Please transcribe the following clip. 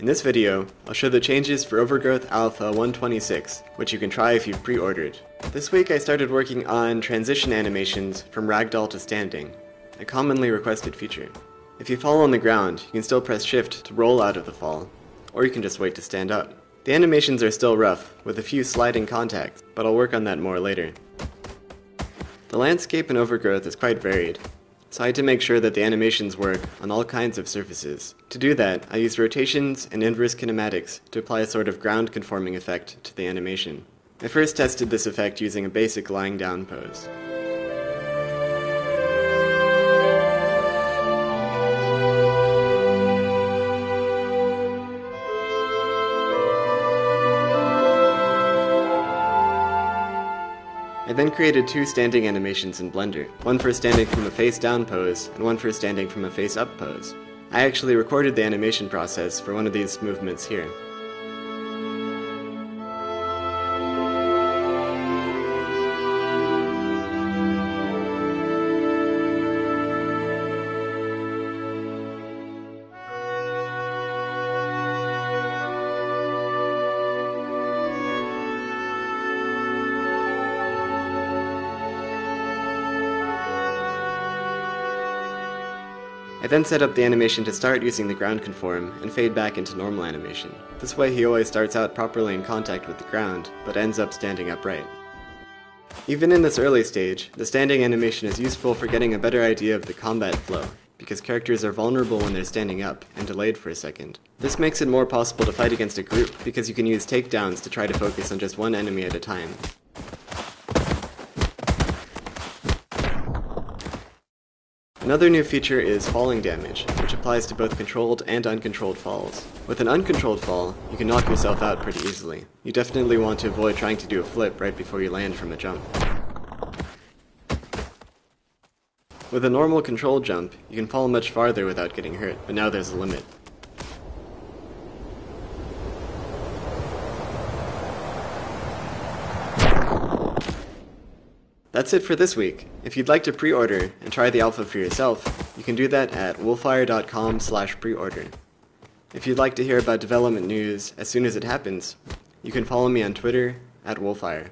In this video, I'll show the changes for Overgrowth Alpha 126, which you can try if you've pre-ordered. This week I started working on transition animations from ragdoll to standing, a commonly requested feature. If you fall on the ground, you can still press shift to roll out of the fall, or you can just wait to stand up. The animations are still rough, with a few sliding contacts, but I'll work on that more later. The landscape in Overgrowth is quite varied, so I had to make sure that the animations work on all kinds of surfaces. To do that, I used rotations and inverse kinematics to apply a sort of ground-conforming effect to the animation. I first tested this effect using a basic lying down pose. I then created two standing animations in Blender, one for standing from a face-down pose, and one for standing from a face-up pose. I actually recorded the animation process for one of these movements here. I then set up the animation to start using the ground conform and fade back into normal animation. This way he always starts out properly in contact with the ground, but ends up standing upright. Even in this early stage, the standing animation is useful for getting a better idea of the combat flow, because characters are vulnerable when they're standing up and delayed for a second. This makes it more possible to fight against a group, because you can use takedowns to try to focus on just one enemy at a time. Another new feature is falling damage, which applies to both controlled and uncontrolled falls. With an uncontrolled fall, you can knock yourself out pretty easily. You definitely want to avoid trying to do a flip right before you land from a jump. With a normal controlled jump, you can fall much farther without getting hurt, but now there's a limit. That's it for this week. If you'd like to pre-order and try the alpha for yourself, you can do that at wolfire.com/preorder. If you'd like to hear about development news as soon as it happens, you can follow me on Twitter @wolfire.